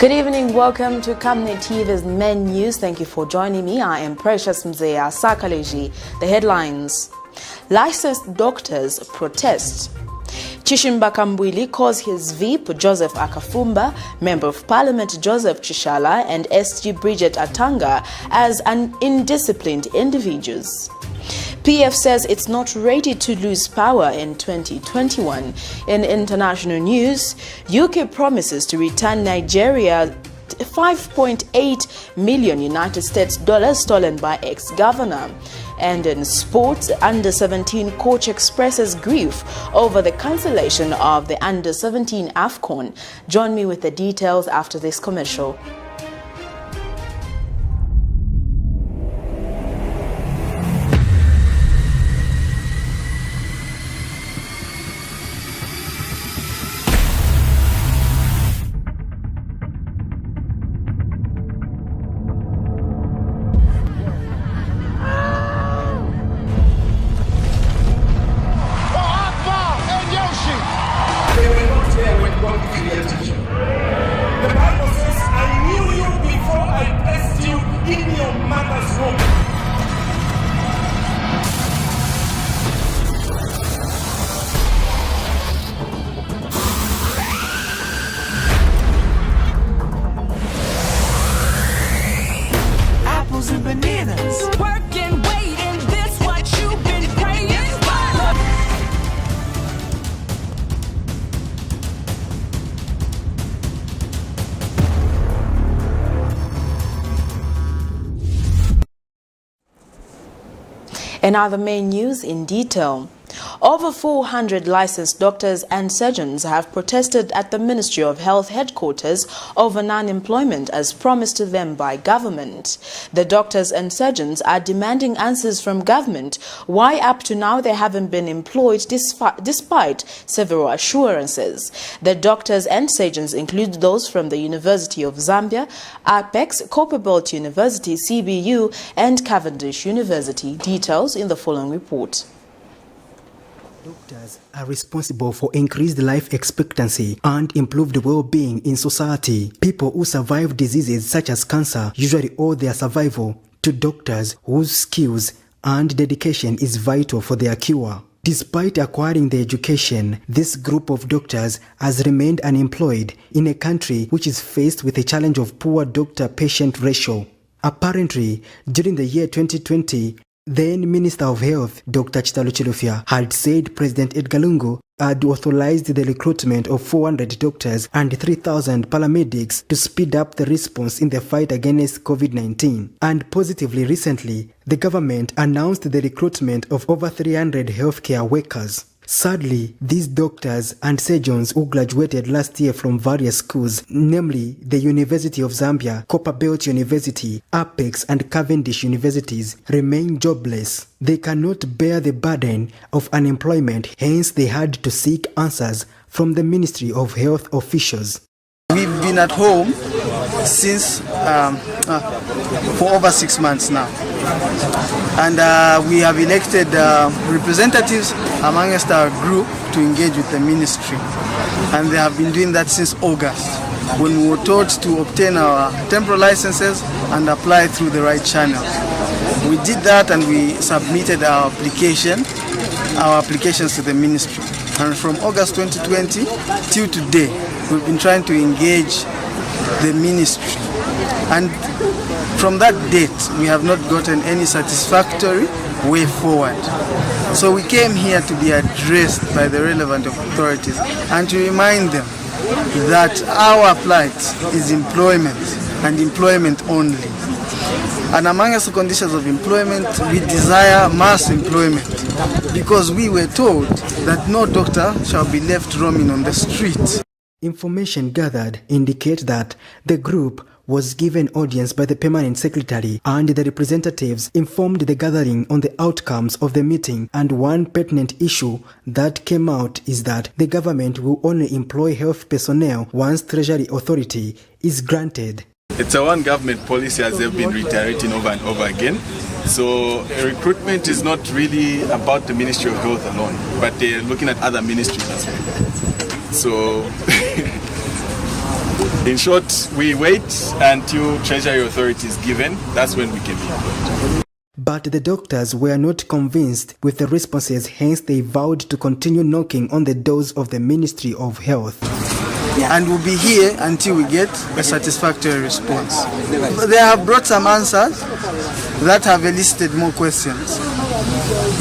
Good evening, welcome to Camnet TV's main news. Thank you for joining me. I am Precious Mzea Sakaleji. The headlines: licensed doctors protest. CHISHIMBA KAMBWILI calls his VEEP Joseph AKAFUMBA, Member of Parliament Joseph CHISHALA and SG BRIDGET ATANGA as indisciplined individuals. PF says it's not ready to lose power in 2021. In international news, UK promises to return Nigeria $5.8 million United States dollars stolen by ex-governor. And in sports, Under-17 coach expresses grief over the cancellation of the Under-17 AFCON. Join me with the details after this commercial. The Bible says, I knew you before I placed you in your mother's womb. Apples and bananas. Work and wait, and this what you've been praying for. And other main news in detail. Over 400 licensed doctors and surgeons have protested at the Ministry of Health headquarters over non-employment as promised to them by government. The doctors and surgeons are demanding answers from government why up to now they haven't been employed despite several assurances. The doctors and surgeons include those from the University of Zambia, Apex, Copperbelt University, CBU and Cavendish University. Details in the following report. Doctors are responsible for increased life expectancy and improved well-being in society. People who survive diseases such as cancer usually owe their survival to doctors whose skills and dedication is vital for their cure. Despite acquiring the education, this group of doctors has remained unemployed in a country which is faced with a challenge of poor doctor-patient ratio. Apparently, during the year 2020, then Minister of Health, Dr. Chitalo had said President Edgar Lungu had authorized the recruitment of 400 doctors and 3,000 paramedics to speed up the response in the fight against COVID-19. And positively recently, the government announced the recruitment of over 300 healthcare workers. Sadly, these doctors and surgeons who graduated last year from various schools, namely the University of Zambia, Copperbelt University, Apex and Cavendish Universities, remain jobless. They cannot bear the burden of unemployment, hence they had to seek answers from the Ministry of Health officials. We've been at home since for over 6 months now, and we have elected representatives amongst our group to engage with the ministry, and they have been doing that since August, when we were told to obtain our temporary licenses and apply through the right channels. We did that and we submitted our applications to the ministry, and from August 2020 till today we've been trying to engage the ministry, and from that date we have not gotten any satisfactory way forward. So we came here to be addressed by the relevant authorities and to remind them that our plight is employment and employment only. And amongst the conditions of employment, we desire mass employment, because we were told that no doctor shall be left roaming on the street. Information gathered indicate that the group was given audience by the permanent secretary, and the representatives informed the gathering on the outcomes of the meeting. And one pertinent issue that came out is that the government will only employ health personnel once Treasury authority is granted. It's a one government policy, as they've been reiterating over and over again. So recruitment is not really about the Ministry of Health alone, but they're looking at other ministries as well. So In short, we wait until Treasury Authority is given. That's when we can be employed. But the doctors were not convinced with the responses, hence they vowed to continue knocking on the doors of the Ministry of Health. And we'll be here until we get a satisfactory response. They have brought some answers that have elicited more questions.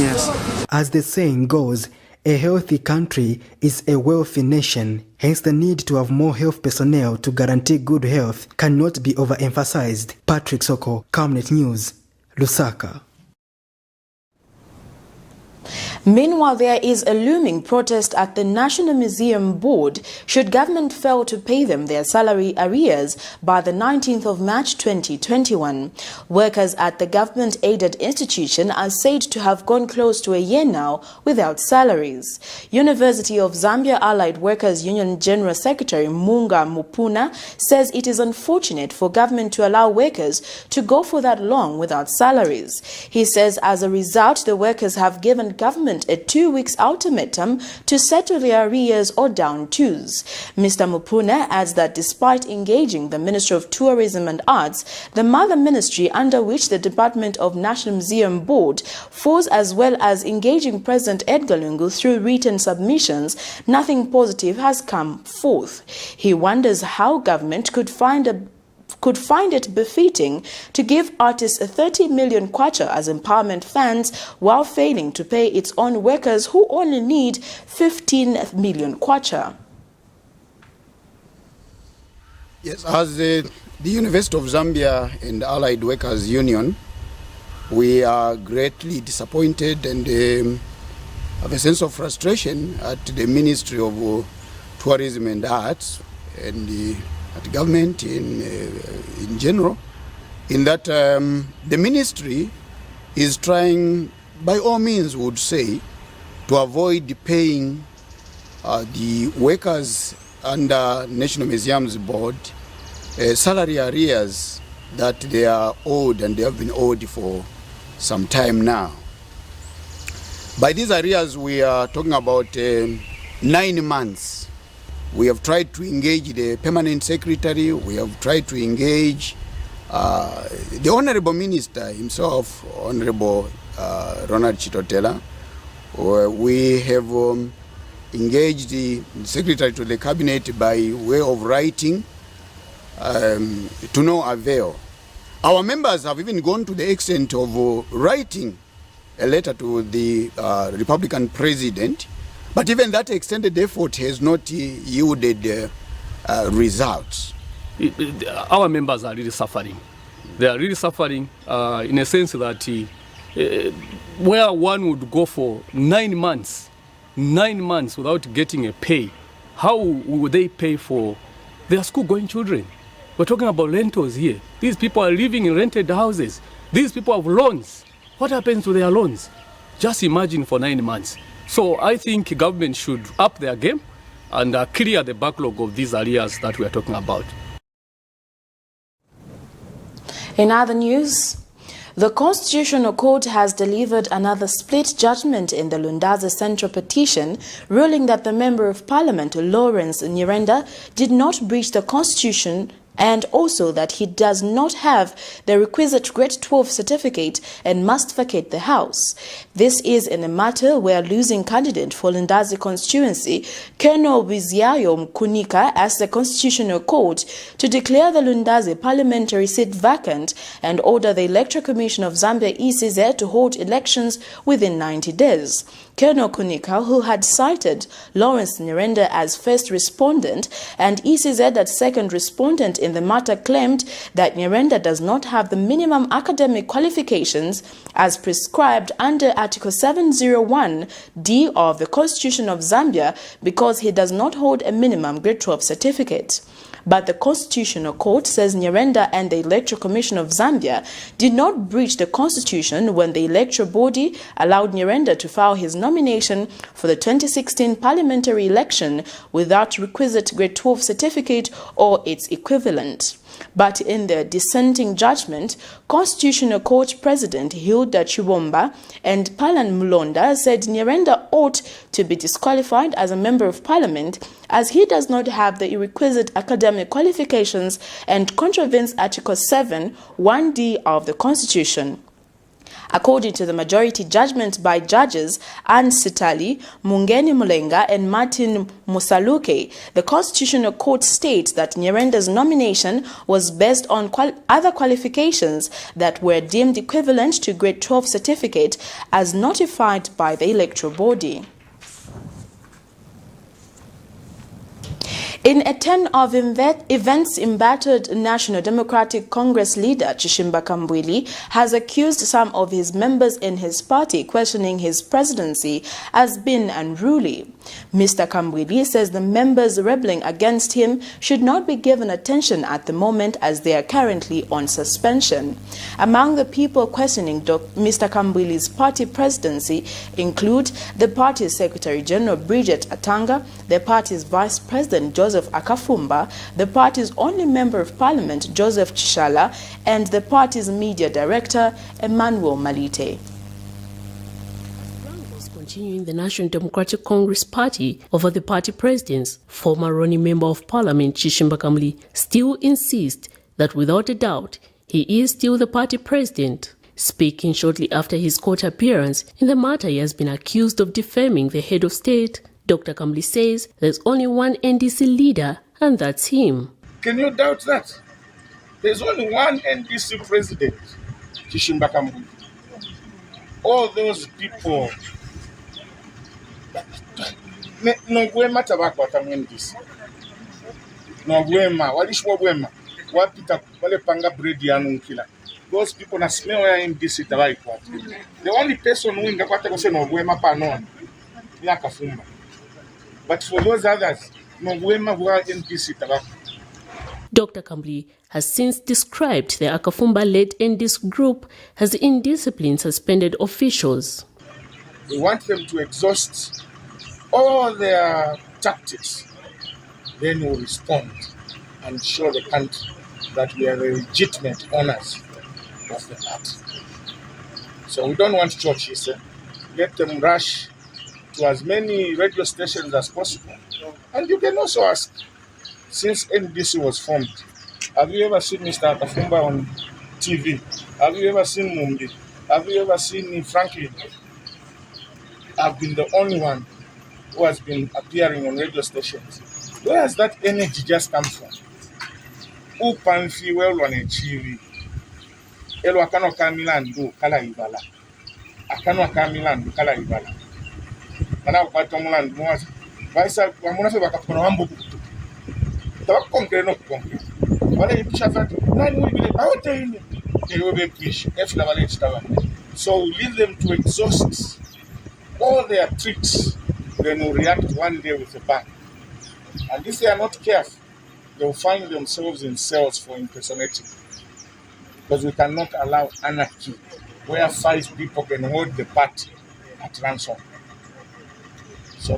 Yes. As the saying goes, a healthy country is a wealthy nation. Hence the need to have more health personnel to guarantee good health cannot be overemphasized. Patrick Soko, Camnet News, Lusaka. Meanwhile, there is a looming protest at the National Museum Board should government fail to pay them their salary arrears by the 19th of March 2021. Workers at the government-aided institution are said to have gone close to a year now without salaries. University of Zambia Allied Workers Union General Secretary Munga Mupuna says it is unfortunate for government to allow workers to go for that long without salaries. He says as a result, the workers have given government a 2 weeks ultimatum to settle their arrears or down tools. Mr. Mupuna adds that despite engaging the Ministry of Tourism and Arts, the mother ministry under which the Department of National Museum Board falls, as well as engaging President Edgar Lungu through written submissions, nothing positive has come forth. He wonders how government could find it befitting to give artists 30 million kwacha as empowerment funds while failing to pay its own workers who only need 15 million kwacha. Yes, as the University of Zambia and Allied Workers Union, we are greatly disappointed and have a sense of frustration at the Ministry of Tourism and Arts and at the government in general, in that the ministry is trying, by all means would say, to avoid paying the workers under National Museums Board salary arrears that they are owed, and they have been owed for some time now. By these arrears, we are talking about 9 months. We have tried to engage the permanent secretary, we have tried to engage the Honorable Minister himself, Honorable Ronald Chitotela. We have engaged the Secretary to the Cabinet by way of writing to no avail. Our members have even gone to the extent of writing a letter to the Republican President, but even that extended effort has not yielded results. Our members are really suffering. They are really suffering in a sense that where one would go for 9 months without getting a pay, how would they pay for their school-going children? We're talking about rentals here. These people are living in rented houses. These people have loans. What happens to their loans? Just imagine for 9 months. So I think government should up their game and clear the backlog of these areas that we are talking about. In other news, the Constitutional Court has delivered another split judgment in the Lundazi Central petition, ruling that the Member of Parliament, Lawrence Nyirenda, did not breach the Constitution, and also that he does not have the requisite grade 12 certificate and must vacate the House. This is in a matter where losing candidate for Lundazi constituency, Colonel Biziayo Mkunika, asked the Constitutional Court to declare the Lundazi parliamentary seat vacant and order the Electoral Commission of Zambia ECZ to hold elections within 90 days. Colonel Kunika, who had cited Lawrence Nyirenda as first respondent and ECZ as second respondent in the matter, claimed that Nyirenda does not have the minimum academic qualifications as prescribed under Article 701D of the Constitution of Zambia because he does not hold a minimum grade 12 certificate. But the Constitutional Court says Nyirenda and the Electoral Commission of Zambia did not breach the Constitution when the electoral body allowed Nyirenda to file his nomination for the 2016 parliamentary election without requisite grade 12 certificate or its equivalent. But in their dissenting judgment, Constitutional Court President Hilda Chibomba and Palan Mulonda said Nyirenda ought to be disqualified as a member of parliament as he does not have the requisite academic qualifications and contravenes Article 7, 1D of the Constitution. According to the majority judgment by judges Anne Sitali, Mungeni Mulenga and Martin Musaluke, the Constitutional Court states that Nyerenda's nomination was based on other qualifications that were deemed equivalent to Grade 12 certificate as notified by the electoral body. In a turn of events, embattled National Democratic Congress leader CHISHIMBA KAMBWILI has accused some of his members in his party questioning his presidency as being unruly. Mr. KAMBWILI says the members rebelling against him should not be given attention at the moment as they are currently on suspension. Among the people questioning Mr. KAMBWILI's party presidency include the party's Secretary General BRIDGET ATANGA, the party's Vice President Joseph AKAFUMBA, the party's only member of parliament Joseph CHISHALA, and the party's media director Emmanuel Malite. Continuing the National Democratic Congress Party over the party presidents, former running member of parliament CHISHIMBA KAMBWILI still insists that without a doubt he is still the party president. Speaking shortly after his court appearance in the matter, he has been accused of defaming the head of state. Dr. KAMBWILI says there's only one NDC leader, and that's him. Can you doubt that? There's only one NDC president, CHISHIMBA KAMBWILI. All those people, no gwema tabakwata NDC. No gwema, walishwa gwema, wapita wale panga bread ya nunkila. Those people na smell ya NDC tabakwata. The only person who ingakwata kose no gwema panon, ni AKAFUMBA. But for those others, no gwema wa NDC tabakwata. Dr. KAMBWILI has since described the AKAFUMBA-led NDC group as indisciplined suspended officials. We want them to exhaust all their tactics. Then we'll respond and show the country that we are the legitimate owners of the party. So we don't want churches. Let them rush to as many radio stations as possible. And you can also ask, since NDC was formed, have you ever seen Mr. AKAFUMBA on TV? Have you ever seen Mumbi? Have you ever seen Franklin? I've been the only one who has been appearing on radio stations. Where has that energy just come from? Upanfi well on a TV. Elo akano kamilandu kala ibala. Akano kamilandu kala ibala. Kana kwato mulandu mwazi. Vaisa wamuna fe bakapona wambu kutu. Tawa konkre no konkre. Wale ipisha fatu. Nani wibile awote ine. Ewe pish. Efla wale chitawa. So we leave them to exhaust all their tricks. Then will react one day with a bang. And if they are not careful, they will find themselves in cells for impersonating. Because we cannot allow anarchy where 5 people can hold the party at ransom. So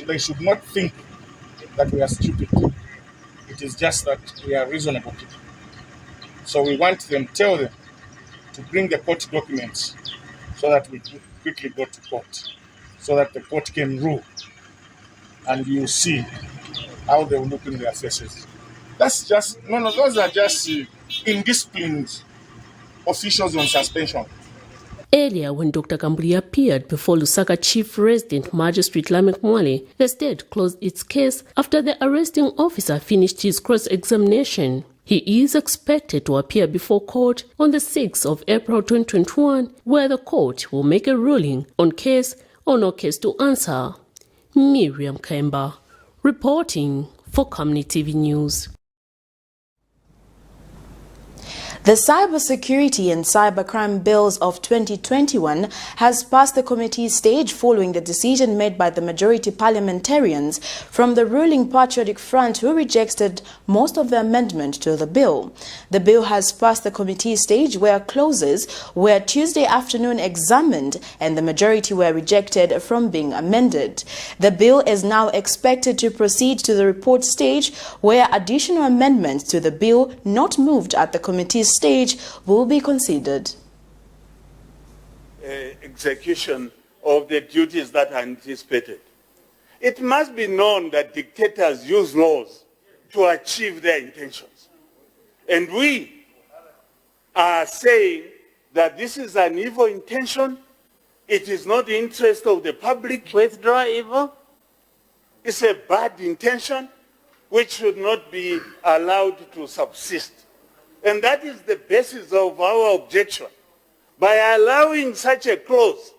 they should not think that we are stupid. It is just that we are reasonable people. So we want them, tell them to bring the court documents so that we quickly go to court, so that the court can rule. And you see how they will look in their faces. That's just, those are just indisciplined officials on suspension. Earlier, when Dr. KAMBWILI appeared before Lusaka Chief Resident Magistrate Lamek Mwale, the state closed its case after the arresting officer finished his cross-examination. He is expected to appear before court on the 6th of April 2021, where the court will make a ruling on case or no case to answer. Miriam Kemba, reporting for Camnet TV News. The Cybersecurity and Cybercrime Bills of 2021 has passed the committee stage following the decision made by the majority parliamentarians from the ruling Patriotic Front, who rejected most of the amendment to the bill. The bill has passed the committee stage where clauses were Tuesday afternoon examined and the majority were rejected from being amended. The bill is now expected to proceed to the report stage where additional amendments to the bill not moved at the committee stage will be considered. Execution of the duties that are anticipated. It must be known that dictators use laws to achieve their intentions. And we are saying that this is an evil intention. It is not the interest of the public. Withdraw evil. It's a bad intention which should not be allowed to subsist. And that is the basis of our objection. By allowing such a clause,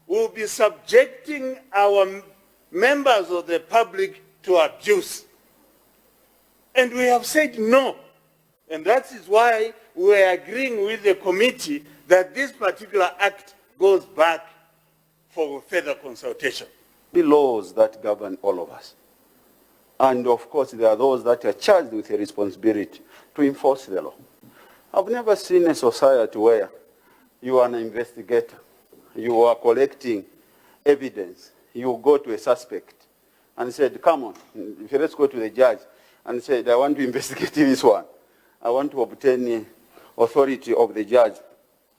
we'll be subjecting our members of the public to abuse. And we have said no. And that is why we are agreeing with the committee that this particular act goes back for further consultation. The laws that govern all of us. And of course, there are those that are charged with a responsibility to enforce the law. I've never seen a society where you are an investigator, you are collecting evidence, you go to a suspect and said, come on, let's go to the judge and said, I want to investigate this one. I want to obtain authority of the judge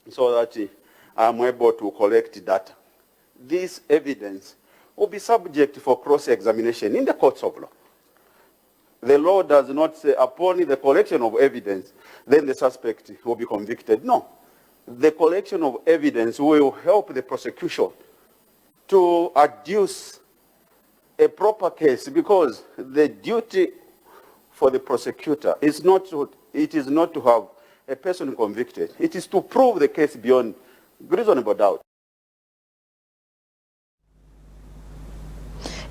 so that I'm able to collect data. This evidence will be subject for cross-examination in the courts of law. The law does not say upon the collection of evidence, then the suspect will be convicted. No. The collection of evidence will help the prosecution to adduce a proper case, because the duty for the prosecutor is not to have a person convicted. It is to prove the case beyond reasonable doubt.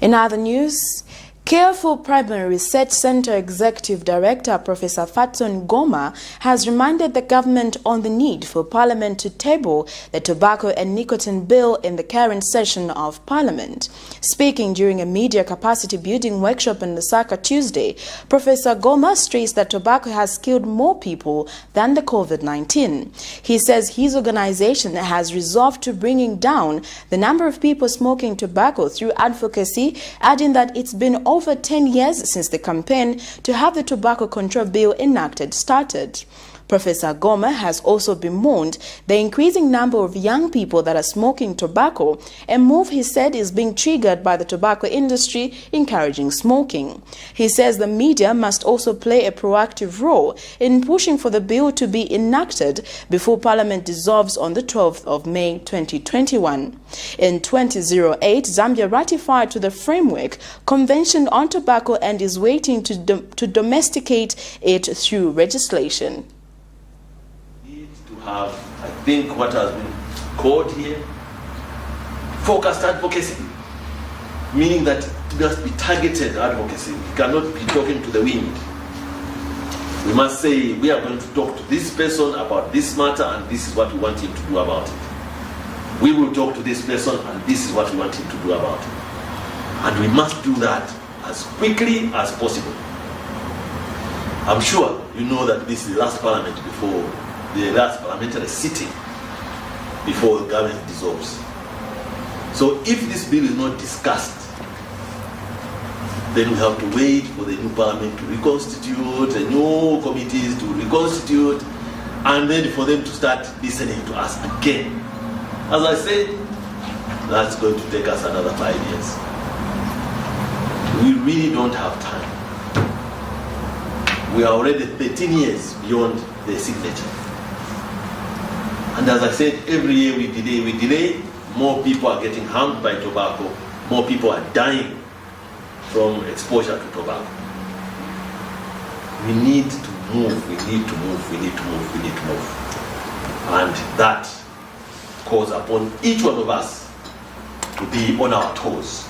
In other news, Careful Primary Research Center Executive Director Professor Fatson Goma has reminded the government on the need for Parliament to table the tobacco and nicotine bill in the current session of Parliament. Speaking during a media capacity building workshop in Lusaka Tuesday, Professor Goma stressed that tobacco has killed more people than the COVID-19. He says his organization has resolved to bringing down the number of people smoking tobacco through advocacy, adding that it's been over 10 years since the campaign to have the tobacco control bill enacted started. Professor Goma has also bemoaned the increasing number of young people that are smoking tobacco, a move he said is being triggered by the tobacco industry encouraging smoking. He says the media must also play a proactive role in pushing for the bill to be enacted before Parliament dissolves on the 12th of May 2021. In 2008, Zambia ratified to the Framework Convention on Tobacco and is waiting to domesticate it through legislation. I think what has been called here, focused advocacy, meaning that it must be targeted advocacy. We cannot be talking to the wind. We must say, we are going to talk to this person about this matter and this is what we want him to do about it. We will talk to this person and this is what we want him to do about it. And we must do that as quickly as possible. I'm sure you know that this is the last parliament before the last parliamentary sitting before the government dissolves. So if this bill is not discussed, then we have to wait for the new parliament to reconstitute, the new committees to reconstitute, and then for them to start listening to us again. As I said, that's going to take us another 5 years. We really don't have time. We are already 13 years beyond the signature. And as I said, every year we delay, more people are getting harmed by tobacco, more people are dying from exposure to tobacco. We need to move, we need to move, we need to move, we need to move. And that calls upon each one of us to be on our toes.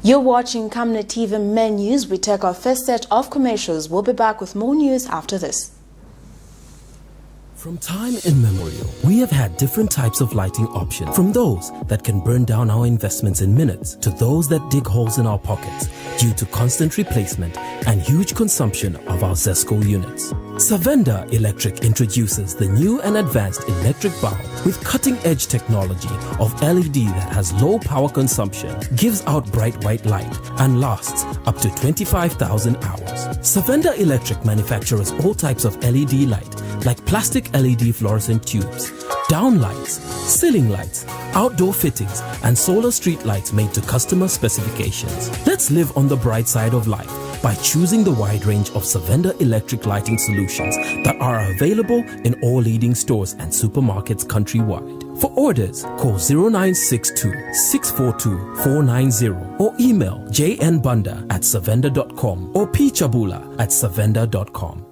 You're watching Camnet TV Main News. We take our first set of commercials. We'll be back with more news after this. From time immemorial, we have had different types of lighting options, from those that can burn down our investments in minutes to those that dig holes in our pockets due to constant replacement and huge consumption of our ZESCO units. Savenda Electric introduces the new and advanced electric bulb with cutting-edge technology of LED that has low power consumption, gives out bright white light, and lasts up to 25,000 hours. Savenda Electric manufactures all types of LED light, like plastic LED fluorescent tubes, down lights, ceiling lights, outdoor fittings, and solar street lights made to customer specifications. Let's live on the bright side of life by choosing the wide range of Savenda electric lighting solutions that are available in all leading stores and supermarkets countrywide. For orders, call 0962 642 490 or email jnbunda@savenda.com or pchabula@savenda.com.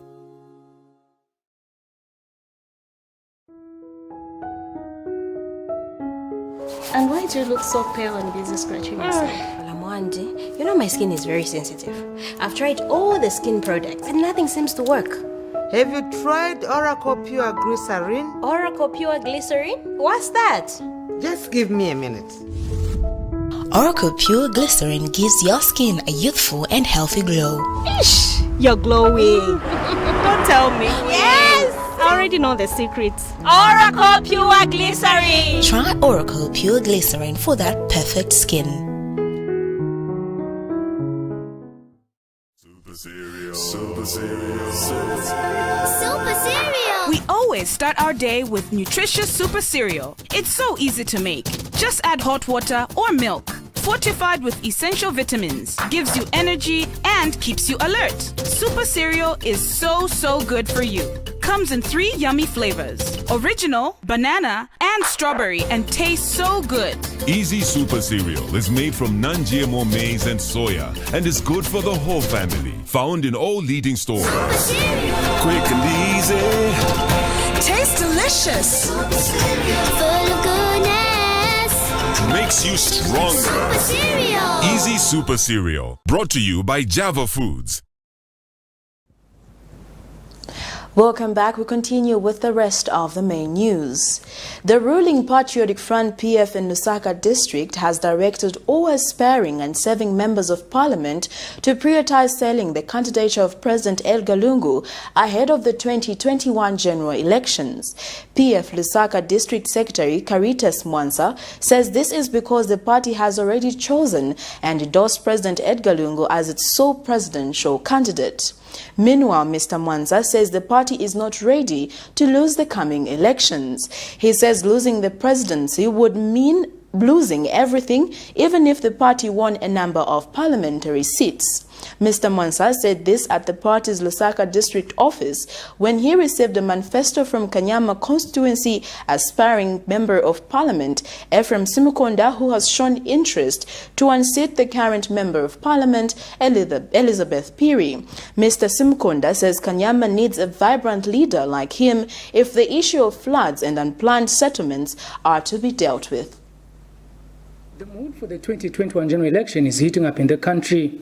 And why do you look so pale and busy scratching yourself? Well, Amwandi, you know my skin is very sensitive. I've tried all the skin products and nothing seems to work. Have you tried Oracle Pure Glycerin? Oracle Pure Glycerin? What's that? Just give me a minute. Oracle Pure Glycerin gives your skin a youthful and healthy glow. Ish, you're glowing. Don't tell me. Yes! I already know the secrets. Oracle Pure Glycerin! Try Oracle Pure Glycerin for that perfect skin. Super cereal. We always start our day with nutritious super cereal. It's so easy to make. Just add hot water or milk. Fortified with essential vitamins, gives you energy and keeps you alert. Super cereal is so good for you. Comes in 3 yummy flavors: original, banana, and strawberry, and tastes so good. Easy Super Cereal is made from non-GMO maize and soya and is good for the whole family. Found in all leading stores. Quick and easy. Tastes delicious. Full of goodness. Makes you stronger. Super Cereal. Easy Super Cereal. Brought to you by Java Foods. Welcome back. We continue with the rest of the main news. The ruling Patriotic Front PF in Lusaka district has directed all aspiring and serving members of parliament to prioritize selling the candidature of President Edgar Lungu ahead of the 2021 general elections. PF Lusaka District Secretary Caritas Mwansa says this is because the party has already chosen and endorsed President Edgar Lungu as its sole presidential candidate. Meanwhile, Mr. Mwanza says the party is not ready to lose the coming elections. He says losing the presidency would mean losing everything, even if the party won a number of parliamentary seats. Mr. Mwanza said this at the party's Lusaka district office when he received a manifesto from Kanyama constituency aspiring member of parliament Ephraim Simukonda, who has shown interest to unseat the current member of parliament Elizabeth Piri. Mr. Simukonda says Kanyama needs a vibrant leader like him if the issue of floods and unplanned settlements are to be dealt with. The mood for the 2021 general election is heating up in the country.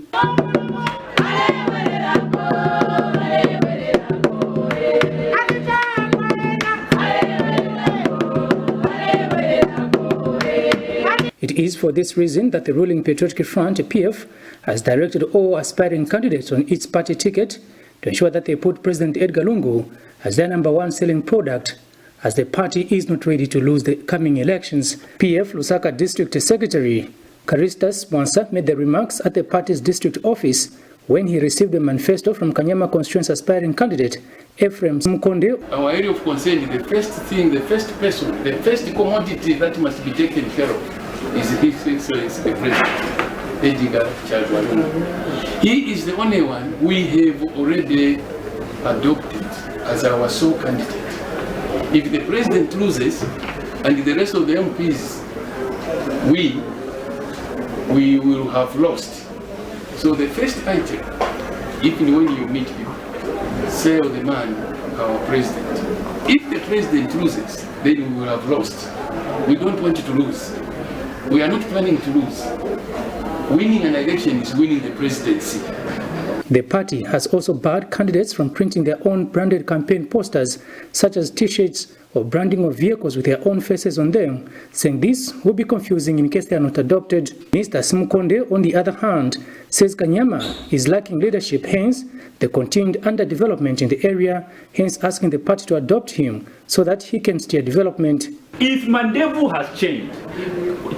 It is for this reason that the ruling Patriotic Front, PF, has directed all aspiring candidates on its party ticket to ensure that they put President Edgar Lungu as their #1 selling product, as the party is not ready to lose the coming elections. PF Lusaka District Secretary Caritas Mwansa made the remarks at the party's district office when he received a manifesto from Kanyama constituency aspiring candidate Ephraim Simukonda. Our area of concern, the first thing, the first person, the first commodity that must be taken care of is His Excellency the President, Edgar Lungu. He is the only one we have already adopted as our sole candidate. If the President loses and the rest of the MPs, we will have lost. So the first item, even when you meet people, say the man, our President. If the President loses, then we will have lost. We don't want to lose. We are not planning to lose. Winning an election is winning the presidency. The party has also barred candidates from printing their own branded campaign posters, such as T-shirts or branding of vehicles with their own faces on them, saying this will be confusing in case they are not adopted. Mr. Simukonde, on the other hand, says Kanyama is lacking leadership, hence the continued underdevelopment in the area, hence asking the party to adopt him so that he can steer development. If Mandevu has changed,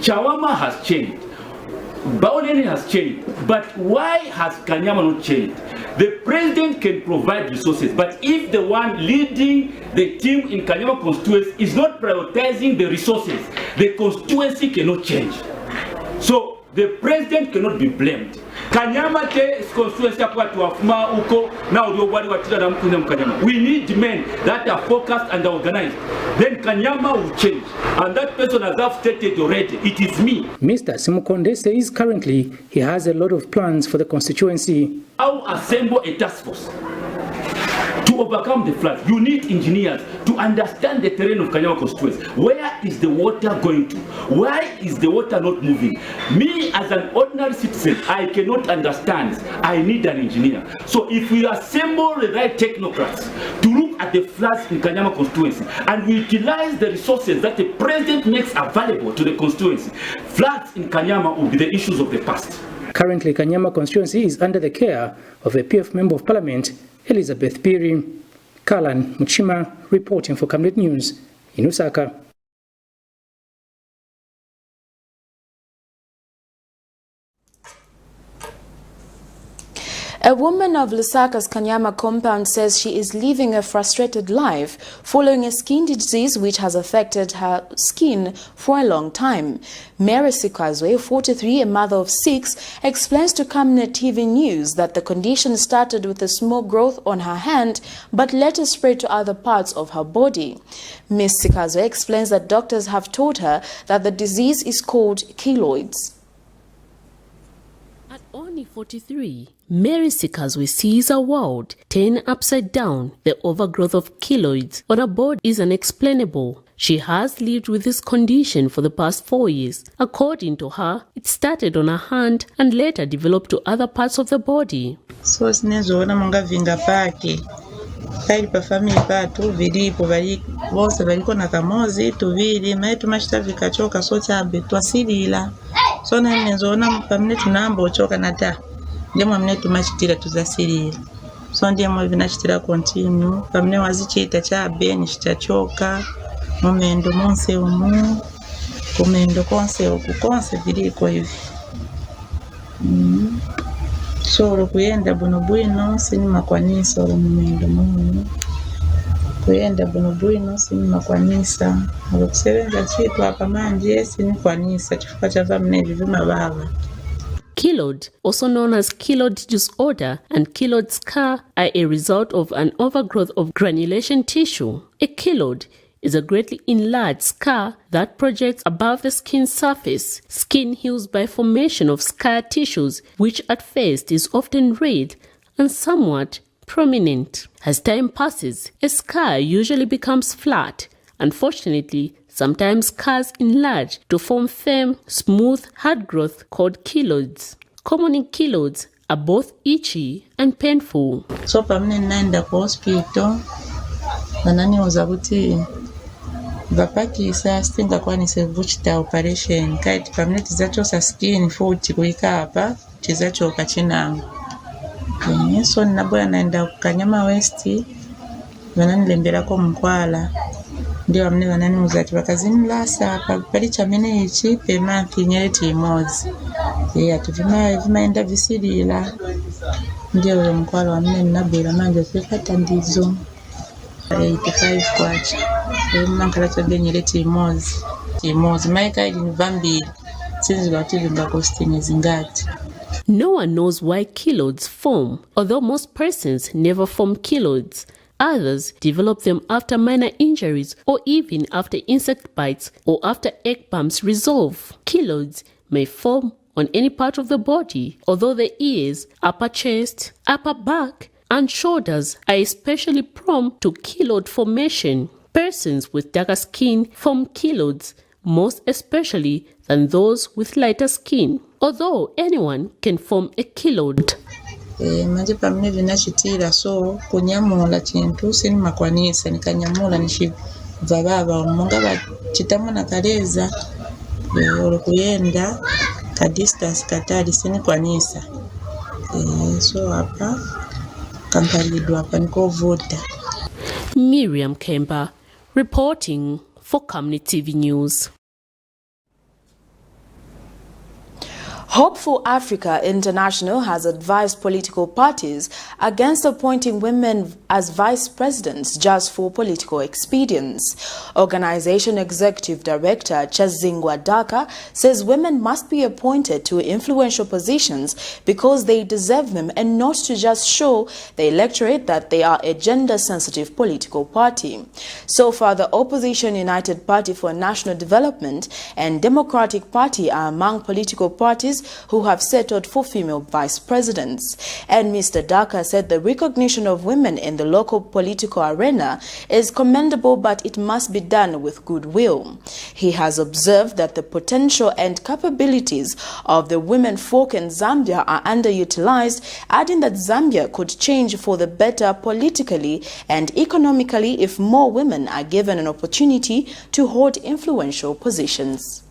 Chawama has changed, Baonene has changed, but why has Kanyama not changed? The president can provide resources, but if the one leading the team in Kanyama constituency is not prioritizing the resources, the constituency cannot change. So the president cannot be blamed. Kanyama te constituency tuafuma uko na uliobwali watida na mkune mkanyama. We need men that are focused and organized. Then Kanyama will change. And that person has stated already, it is me. Mr. Simukonde says currently he has a lot of plans for the constituency. I'll assemble a task force to overcome the floods. You need engineers to understand the terrain of Kanyama constituency. Where is the water going to? Why is the water not moving? Me as an ordinary citizen, I cannot understand. I need an engineer. So if we assemble the right technocrats to look at the floods in Kanyama constituency and we utilize the resources that the president makes available to the constituency, floods in Kanyama will be the issues of the past. Currently, Kanyama constituency is under the care of a PF Member of Parliament, Elizabeth Piri. Kalan Muchima reporting for Camnet News in Lusaka. A woman of Lusaka's Kanyama compound says she is living a frustrated life following a skin disease which has affected her skin for a long time. Mary Sikazwe, 43, a mother of 6, explains to Camnet TV News that the condition started with a small growth on her hand but later spread to other parts of her body. Ms. Sikazwe explains that doctors have told her that the disease is called keloids. At only 43, Mary Sikazwe sees a world turned upside down. The overgrowth of keloids on her body is unexplainable. She has lived with this condition for the past 4 years. According to her, it started on her hand and later developed to other parts of the body. So sinazoona munga vinga pake kali pa family patu vilipo bali bose baliko na kamozi tuvili maitu mashita vikachoka so chambe twasilila so na nezoona pamne tunamba ochoka nata ndemo mne tumachitira tuzasilila so ndemo vinachitira continue pamne wazichita chabe nishitachoka momendo monse umu komendo konse okukonse viliko hivi so kuyenda buno bwino sinima kwanisa olumendo muno kuyenda buno bwino sinima kwanisa okusebenza chitu apa manje sinikwanisa chifuka chava mnevi vima baba. Keloid, also known as keloid disorder and keloid scar, are a result of an overgrowth of granulation tissue. A keloid is a greatly enlarged scar that projects above the skin surface. Skin heals by formation of scar tissues, which at first is often red and somewhat prominent. As time passes, a scar usually becomes flat. Unfortunately, sometimes scars enlarge to form firm, smooth, hard growth called keloids. Common keloids are both itchy and painful. So pamne naenda kwa hospital nanani uzabuti vapaki sa stinga kwa nisevuchita operation kaiti pamne tizachosa skin futi kuika hapa tizachoka chinangu. So naboya naenda Kanyama West vanani lembera kwa Mkwala ndio amne vanani muzati vakazimlasa pali chamene ichi pema kinyeti imozi atuvima visilila ndio ule Mkwala wamne nabera manje fikata ndizo 85 kwacha mankala chabenyeleti imozi maika ili nivambili sinzi vativi mbakostini zingati. No one knows why keloids form, although most persons never form keloids. Others develop them after minor injuries or even after insect bites or after egg bumps resolve. Keloids may form on any part of the body, although the ears, upper chest, upper back, and shoulders are especially prone to keloid formation. Persons with darker skin form keloids most especially than those with lighter skin, although anyone can form a keloid. Manje pamene vinachitira so kunyamula chintu sinimakwanisa nikanyamula nishiva baba munga bachitamu nakaleza olukuyenda ka distance katali sinikwanisa so hapa kampalidwa hapa nikovuta. Miriam Kemba reporting for Camnet TV News. Hope for Africa International has advised political parties against appointing women as vice presidents just for political expedience. Organization Executive Director Chazingwa Daka says women must be appointed to influential positions because they deserve them and not to just show the electorate that they are a gender-sensitive political party. So far, the opposition United Party for National Development and Democratic Party are among political parties who have settled for female vice presidents. And Mr. Daka said the recognition of women in the local political arena is commendable, but it must be done with goodwill. He has observed that the potential and capabilities of the women folk in Zambia are underutilized, adding that Zambia could change for the better politically and economically if more women are given an opportunity to hold influential positions.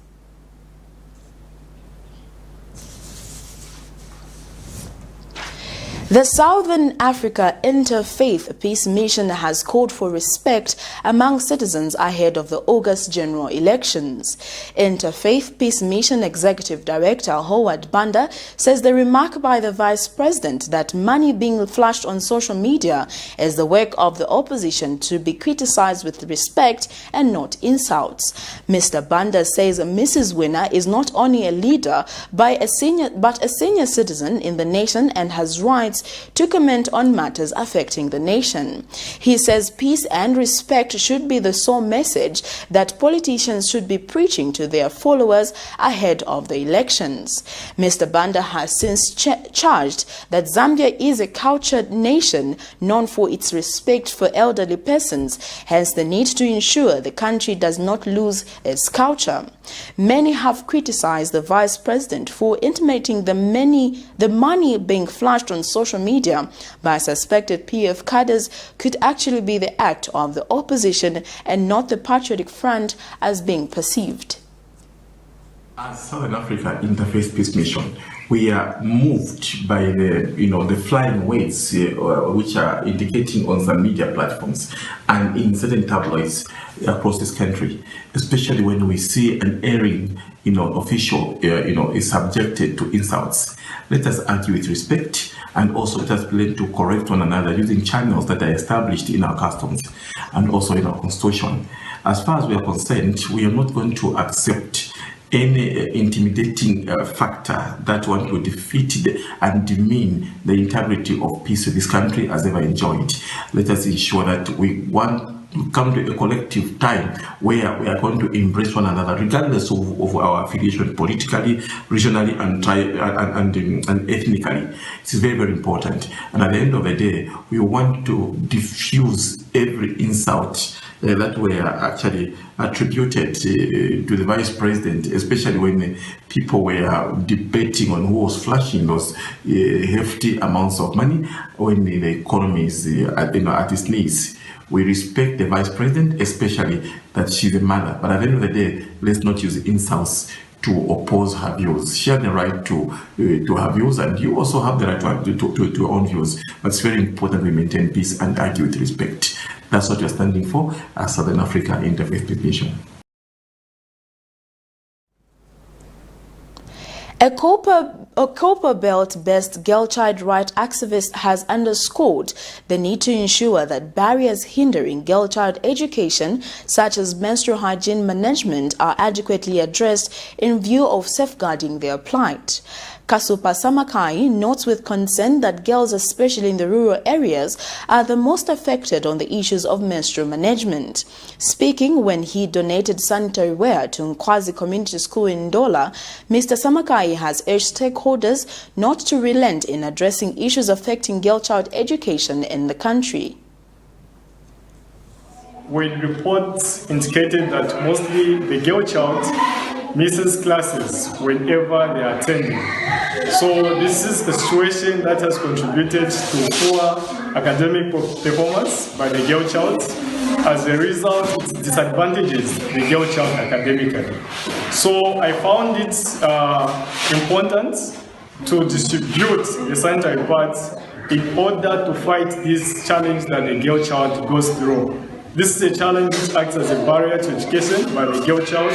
The Southern Africa Interfaith Peace Mission has called for respect among citizens ahead of the August general elections. Interfaith Peace Mission Executive Director Howard Banda says the remark by the Vice President that money being flashed on social media is the work of the opposition to be criticized with respect and not insults. Mr. Banda says Mrs. Winner is not only a leader but a senior citizen in the nation and has rights to comment on matters affecting the nation. He says peace and respect should be the sole message that politicians should be preaching to their followers ahead of the elections. Mr. Banda has since charged that Zambia is a cultured nation known for its respect for elderly persons, hence the need to ensure the country does not lose its culture. Many have criticized the Vice President for intimating the money being flashed on social media by suspected PF cadres could actually be the act of the opposition and not the Patriotic Front as being perceived. As Southern Africa Interfaith Peace Mission, we are moved by the flying weights which are indicating on some media platforms and in certain tabloids across this country, especially when we see an erring official is subjected to insults. Let us argue with respect and also let us plan to correct one another using channels that are established in our customs and also in our constitution. As far as we are concerned, we are not going to accept any intimidating factor that want to defeat and demean the integrity of peace this country has ever enjoyed. Let us ensure that we want to come to a collective time where we are going to embrace one another regardless of our affiliation politically, regionally and ethnically. It's very, very important. And at the end of the day, we want to diffuse every insult that were actually attributed to the Vice President, especially when people were debating on who was flashing those hefty amounts of money when the economy is at its knees. We respect the Vice President, especially that she's a mother. But at the end of the day, let's not use insults to oppose her views. She has the right to her views, and you also have the right to your own views. But it's very important we maintain peace and argue with respect. That's what we're standing for as Southern Africa Interfaith Peace Mission. A Copper Belt-based girl child rights activist has underscored the need to ensure that barriers hindering girl child education, such as menstrual hygiene management, are adequately addressed in view of safeguarding their plight. Kasupa Samakai notes with concern that girls, especially in the rural areas, are the most affected on the issues of menstrual management. Speaking when he donated sanitary ware to Nkwazi Community School in Ndola, Mr. Samakai has urged stakeholders not to relent in addressing issues affecting girl child education in the country. when reports indicated that mostly the girl child misses classes whenever they are attending. So this is a situation that has contributed to poor academic performance by the girl child. As a result, it disadvantages the girl child academically. So I found it important to distribute the sanitary pads in order to fight this challenge that the girl child goes through. This is a challenge which acts as a barrier to education by the girl child.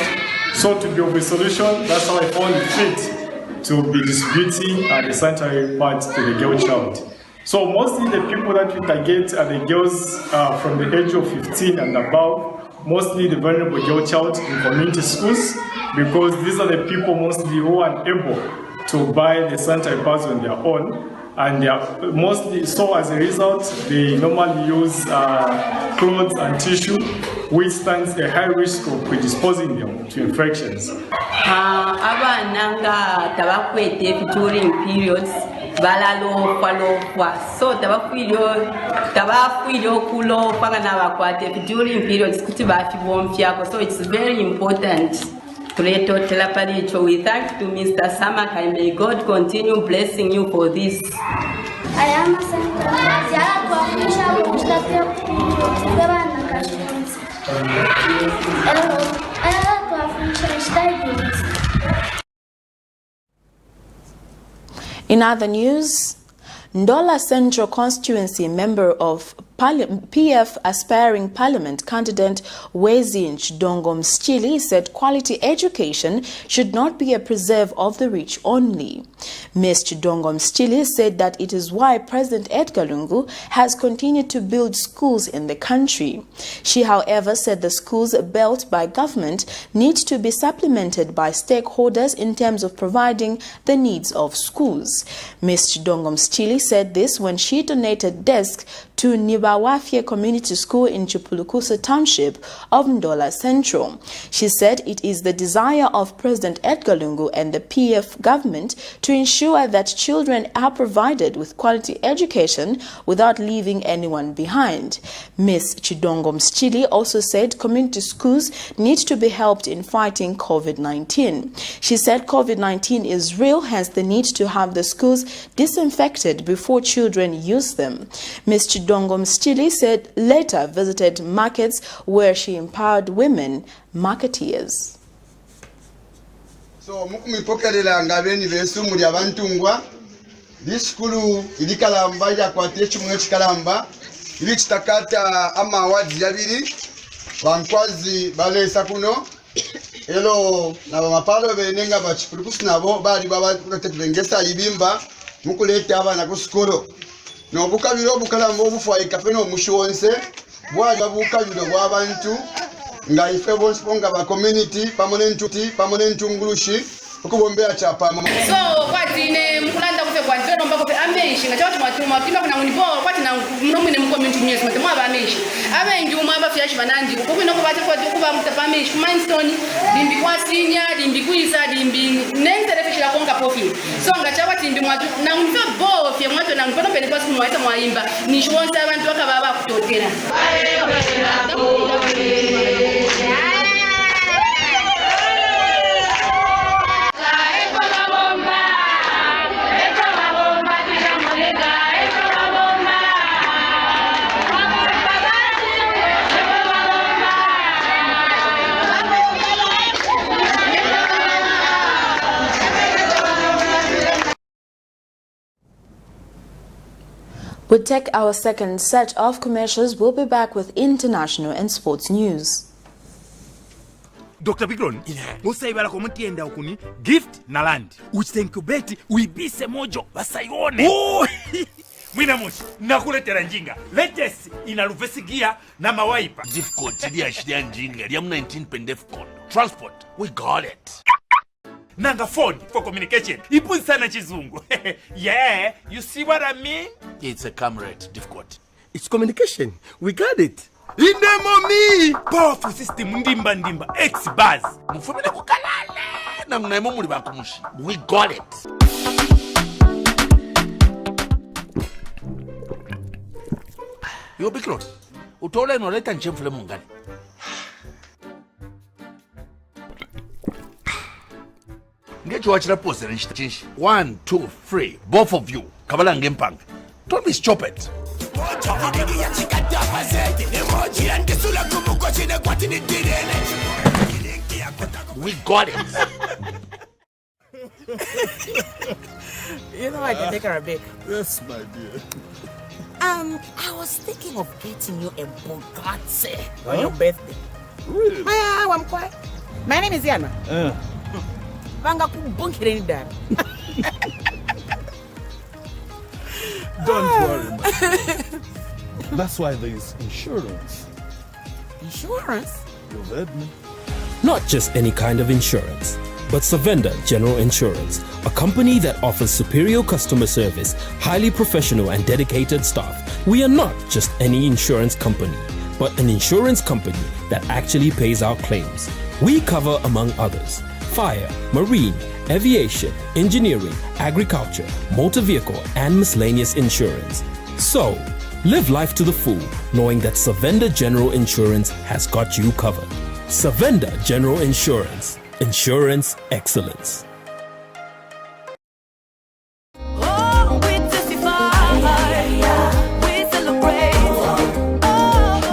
So to be of a solution, that's how I found it fit to be distributing the sanitary pads to the girl child. So mostly the people that we target are the girls from the age of 15 and above, mostly the vulnerable girl child in community schools, because these are the people mostly who are able to buy the sanitary pads on their own. And they are mostly, so as a result, they normally use clothes and tissue, which stands a high risk of predisposing them to infections. Abananga tabakwete during periods balalo so tabakwilyo kulo pangana bakwate during periods kuti bafibomfyako, so it's very important. We thank to Mr. Samaka, and may God continue blessing you for this. I am a In other news, Ndola Central Constituency member of PF aspiring parliament candidate Wezin Chidongo Mschili said quality education should not be a preserve of the rich only. Ms. Chidongo Mschili said that it is why President Edgar Lungu has continued to build schools in the country. She, however, said the schools built by government need to be supplemented by stakeholders in terms of providing the needs of schools. Ms. Chidongo Mschili said this when she donated desks to Nibawafye Community School in Chipulukusa Township of Ndola Central. She said it is the desire of President Edgar Lungu and the PF government to ensure that children are provided with quality education without leaving anyone behind. Ms. Chidongo Mschili also said community schools need to be helped in fighting COVID-19. She said COVID-19 is real, hence the need to have the schools disinfected before children use them. Ms. Chidongo Mschili said later visited markets where she empowered women marketeers. So mukumipokerera ngabeni besu muri abantungwa diskulu ilikalamba ya kwate chimwe chikalamba ili chitakata ama awards yabiri bankwazi balesa kuno elo na mapalo benenga bachipulukusi nabo bali baba kutetengesa ibimba mukuleta abana ku skolo no bukabiro bukalamba obufaye kafeno mushonse bwaja bukabiro bw'abantu nga ife bonga ba community pamone ntungulushi ukubombea chapa so kwatine mukulanda kufe kwa ndono mbako pe amenshi ngacho twatuma timba kuna munipo kwatina munomwine mu community news mate mwaba amenshi abengi umwe abafyashi banandi kukwino kubate kwa kuba mutapa amenshi milestone limbi kwa sinya limbi kuisa limbi nenzere fishira konga pofi so ngachawa timbi mwatu na mfe bo fye mwatu na mpono pele kwa siku mwaita mwaimba ni shwonse abantu akababa kutotera We'll take our second set of commercials. We'll be back with international and sports news. Dr. Bigron, musaibala komutienda okuni gift na land. Uchitenkubeti uibise mojo basayone. Oh! Mwina moshi, nakuletera njinga. Latest ina rufesi gear na mawaipa. Difficult ili ashiria njinga. Liam 19 pendefcon. Transport, we got it. Nanga phone for communication. Ipunzi sana chizungu. Yeah, you see what I mean? It's a camera, difficult. It's communication. We got it. Indemo powerful system ndimba X-Buzz. Mufumile kukalale. Na mnaimo muli bakumushi. We got it. Yo Bigron, utole noleta nchemfule mungani. Get you watch the post and change. 1, 2, 3, both of you. Kabala ngempang. Don't be stupid. We got it. You know I can take her a bit. Yes, my dear. I was thinking of getting you a Bugatti on your birthday. Really? I'm quiet. My name is Yana. Don't worry, man. That's why there is insurance. Insurance? You've heard me. Not just any kind of insurance, but Savenda General Insurance, a company that offers superior customer service, highly professional and dedicated staff. We are not just any insurance company, but an insurance company that actually pays our claims. We cover, among others, fire, marine, aviation, engineering, agriculture, motor vehicle, and miscellaneous insurance. So, live life to the full, knowing that Savenda General Insurance has got you covered. Savenda General Insurance. Insurance excellence.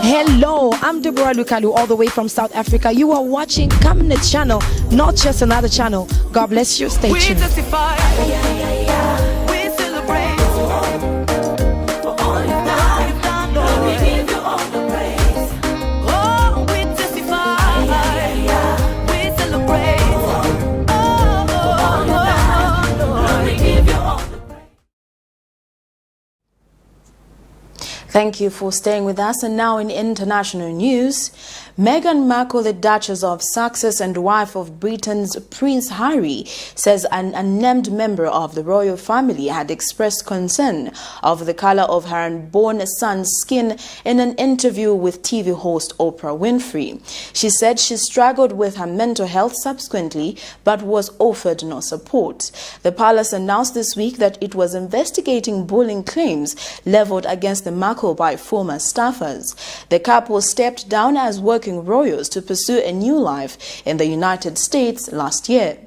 Hello, I'm Deborah Lukalu, all the way from South Africa. You are watching Camnet channel, not just another channel. God bless you. Stay tuned. Thank you for staying with us. And now in international news, Meghan Markle, the Duchess of Sussex and wife of Britain's Prince Harry, says an unnamed member of the royal family had expressed concern over the color of her unborn son's skin in an interview with TV host Oprah Winfrey. She said she struggled with her mental health subsequently, but was offered no support. The palace announced this week that it was investigating bullying claims leveled against the Markle by former staffers. The couple stepped down as working royals to pursue a new life in the United States last year.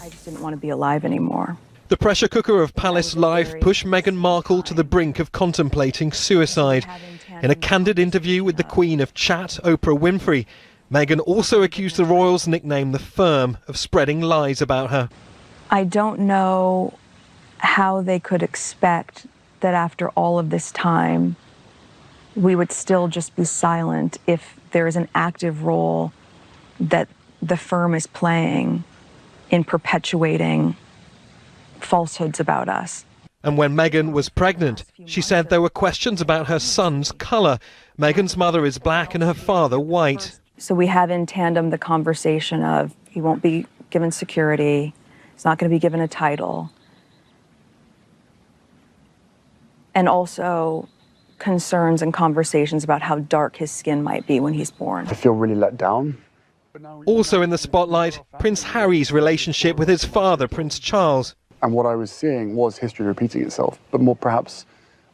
I just didn't want to be alive anymore. The pressure cooker of palace life pushed Meghan Markle to the brink of contemplating suicide. In a candid interview with the Queen of Chat, Oprah Winfrey, Meghan also accused the royals' nickname The Firm of spreading lies about her. I don't know how they could expect that after all of this time, we would still just be silent if there is an active role that the firm is playing in perpetuating falsehoods about us. And when Meghan was pregnant, she said there were questions about her son's colour. Meghan's mother is black and her father white. So we have in tandem the conversation of he won't be given security, he's not going to be given a title. And also concerns and conversations about how dark his skin might be when he's born. I feel really let down. Also in the spotlight, Prince Harry's relationship with his father, Prince Charles. And what I was seeing was history repeating itself, but more perhaps,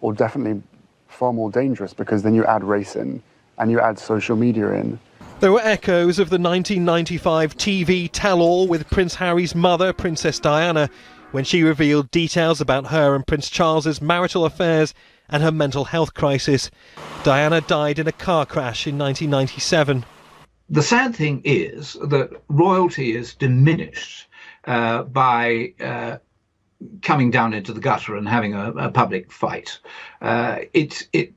or definitely far more dangerous, because then you add race in and you add social media in. There were echoes of the 1995 TV tell-all with Prince Harry's mother, Princess Diana, when she revealed details about her and Prince Charles's marital affairs and her mental health crisis. Diana died in a car crash in 1997. The sad thing is that royalty is diminished by coming down into the gutter and having a public fight. It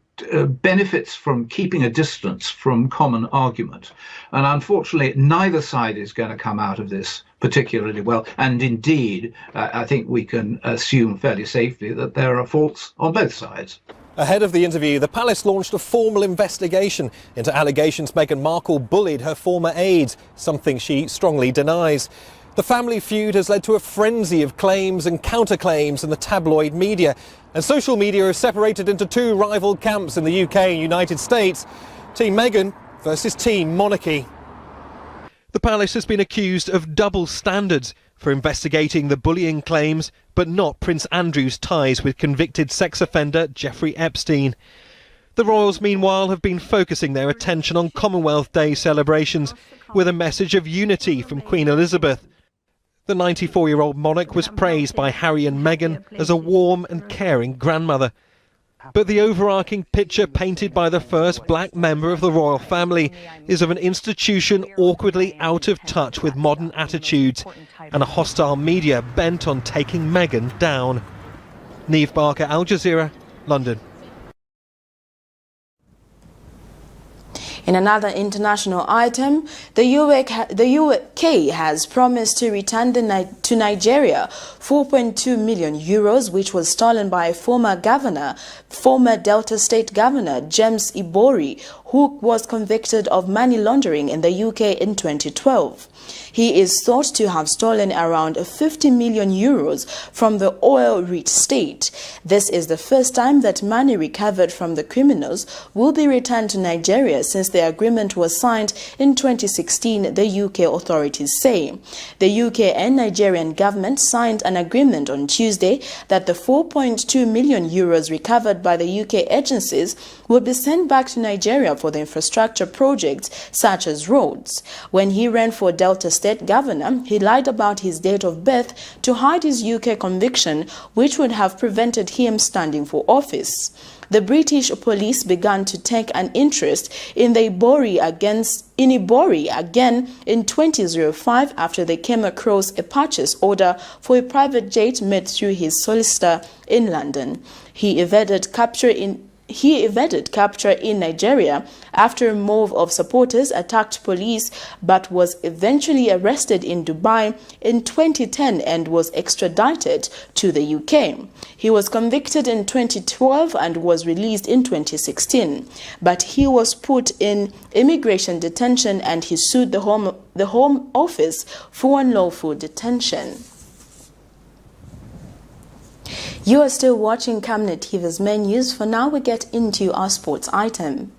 benefits from keeping a distance from common argument. And unfortunately, neither side is going to come out of this particularly well. And indeed, I think we can assume fairly safely that there are faults on both sides. Ahead of the interview, the palace launched a formal investigation into allegations Meghan Markle bullied her former aides, something she strongly denies. The family feud has led to a frenzy of claims and counterclaims in the tabloid media, and social media is separated into two rival camps in the UK and United States, Team Meghan versus Team Monarchy. The palace has been accused of double standards for investigating the bullying claims, but not Prince Andrew's ties with convicted sex offender Jeffrey Epstein. The royals, meanwhile, have been focusing their attention on Commonwealth Day celebrations with a message of unity from Queen Elizabeth. The 94-year-old monarch was praised by Harry and Meghan as a warm and caring grandmother. But the overarching picture painted by the first black member of the royal family is of an institution awkwardly out of touch with modern attitudes and a hostile media bent on taking Meghan down. Neve Barker, Al Jazeera, London. In another international item, the UK has promised to return to Nigeria 4.2 million euros, which was stolen by former Delta State Governor James Ibori, who was convicted of money laundering in the UK in 2012. He is thought to have stolen around 50 million euros from the oil-rich state. This is the first time that money recovered from the criminals will be returned to Nigeria since the agreement was signed in 2016, the UK authorities say. The UK and Nigerian government signed an agreement on Tuesday that the 4.2 million euros recovered by the UK agencies will be sent back to Nigeria for the infrastructure projects such as roads. When he ran for Delta State Governor, he lied about his date of birth to hide his UK conviction, which would have prevented him standing for office. The British police began to take an interest in Ibori again in 2005 after they came across a purchase order for a private jet made through his solicitor in London. He evaded capture in Nigeria after a mob of supporters attacked police, but was eventually arrested in Dubai in 2010 and was extradited to the UK. He was convicted in 2012 and was released in 2016, but he was put in immigration detention and he sued the Home Office for unlawful detention. You are still watching Camnet TV's main news. For now, we get into our sports item.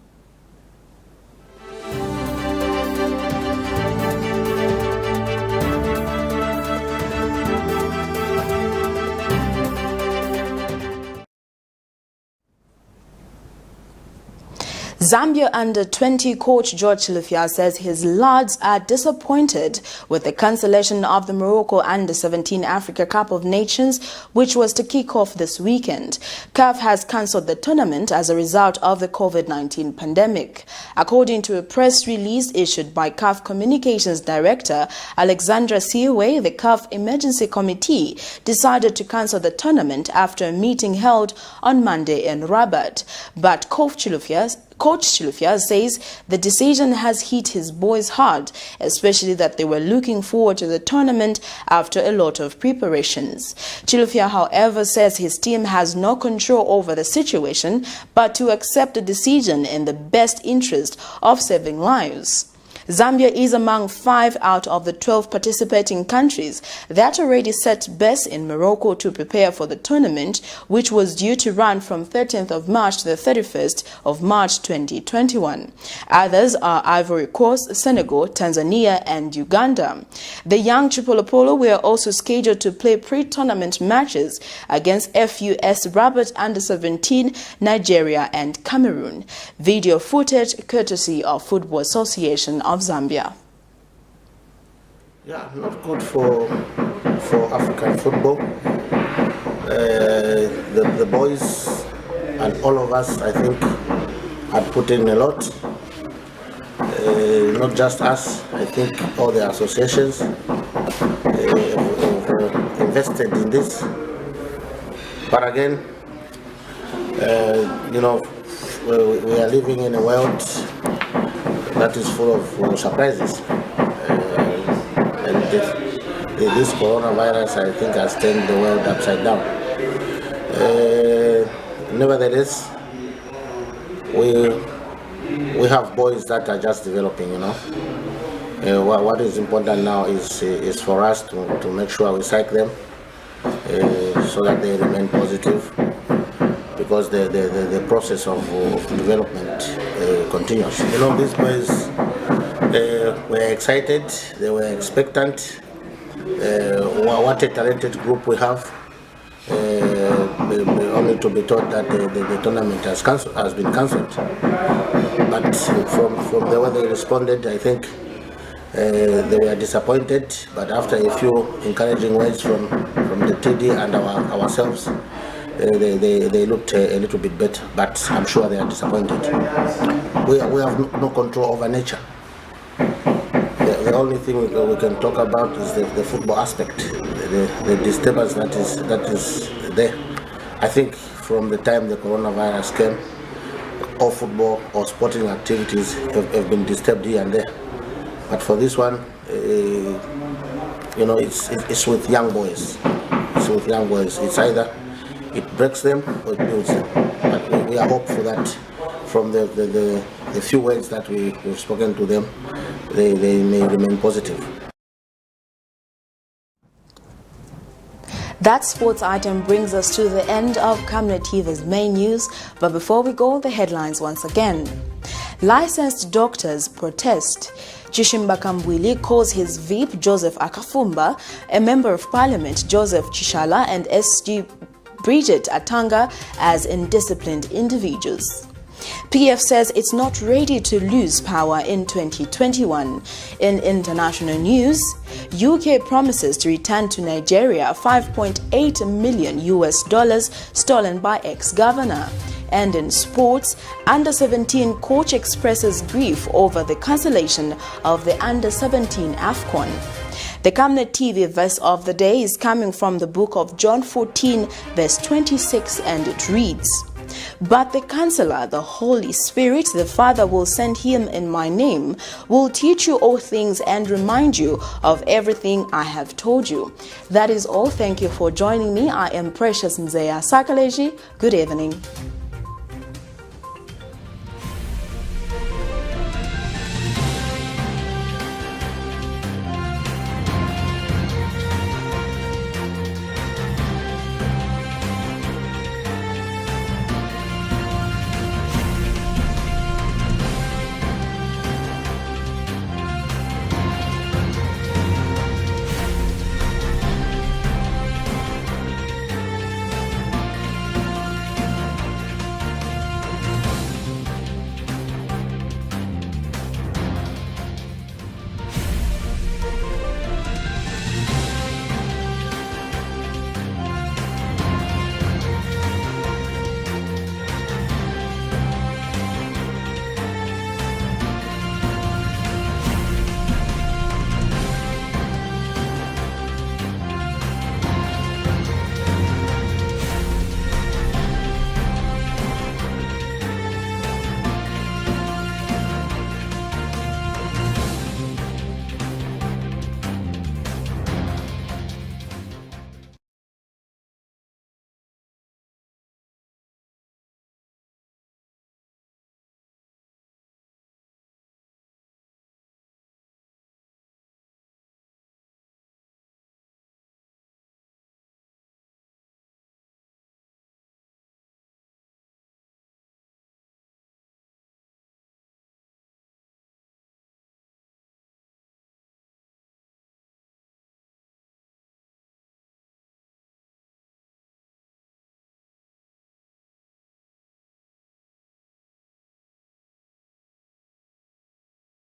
Zambia under-20 coach George Chilufya says his lads are disappointed with the cancellation of the Morocco under-17 Africa Cup of Nations, which was to kick off this weekend. CAF has cancelled the tournament as a result of the COVID-19 pandemic. According to a press release issued by CAF Communications Director Alexandra Siwe, the CAF Emergency Committee decided to cancel the tournament after a meeting held on Monday in Rabat. But Coach Chilufya says the decision has hit his boys hard, especially that they were looking forward to the tournament after a lot of preparations. Chilufya, however, says his team has no control over the situation, but to accept the decision in the best interest of saving lives. Zambia is among 5 out of the 12 participating countries that already set base in Morocco to prepare for the tournament, which was due to run from 13th of March to the 31st of March 2021. Others are Ivory Coast, Senegal, Tanzania and Uganda. The young Tripoli were also scheduled to play pre-tournament matches against FUS Rabat under-17, Nigeria and Cameroon. Video footage courtesy of Football Association of Zambia. Yeah, not good for African football. The boys and all of us, I think, had put in a lot. Not just us, I think all the associations invested in this. But again, we are living in a world that is full of surprises. And this coronavirus, I think, has turned the world upside down. Nevertheless, we have boys that are just developing, What is important now is for us to make sure we psych them so that they remain positive, because the process of development continues. These boys were excited, they were expectant. What a talented group we have. only to be told that the tournament has been cancelled. But from the way they responded, I think they were disappointed. But after a few encouraging words from the TD and ourselves, they looked a little bit better. But I'm sure they are disappointed. We have no control over nature. The only thing we can talk about is the football aspect, the disturbance that is there. I think from the time the coronavirus came, all football or sporting activities have been disturbed here and there. But for this one, it's with young boys. It's with young boys. It's either it breaks them or it builds them. But we are hopeful that from the few words that we've spoken to them, they may remain positive. That sports item brings us to the end of Camnet TV's main news. But before we go, the headlines once again. Licensed doctors protest. CHISHIMBA KAMBWILI calls his VEEP Joseph AKAFUMBA, a member of parliament Joseph CHISHALA and SG BRIDGET ATANGA as indisciplined individuals. PF says it's not ready to lose power in 2021. In international news, UK promises to return to Nigeria $5.8 million stolen by ex-governor. And in sports, Under-17 coach expresses grief over the cancellation of the Under-17 AFCON. The Camnet TV verse of the day is coming from the book of John 14, verse 26, and it reads, "But the Counselor, the Holy Spirit, the Father will send him in my name, will teach you all things and remind you of everything I have told you." That is all. Thank you for joining me. I am Precious Mzeya Sakaleji. Good evening.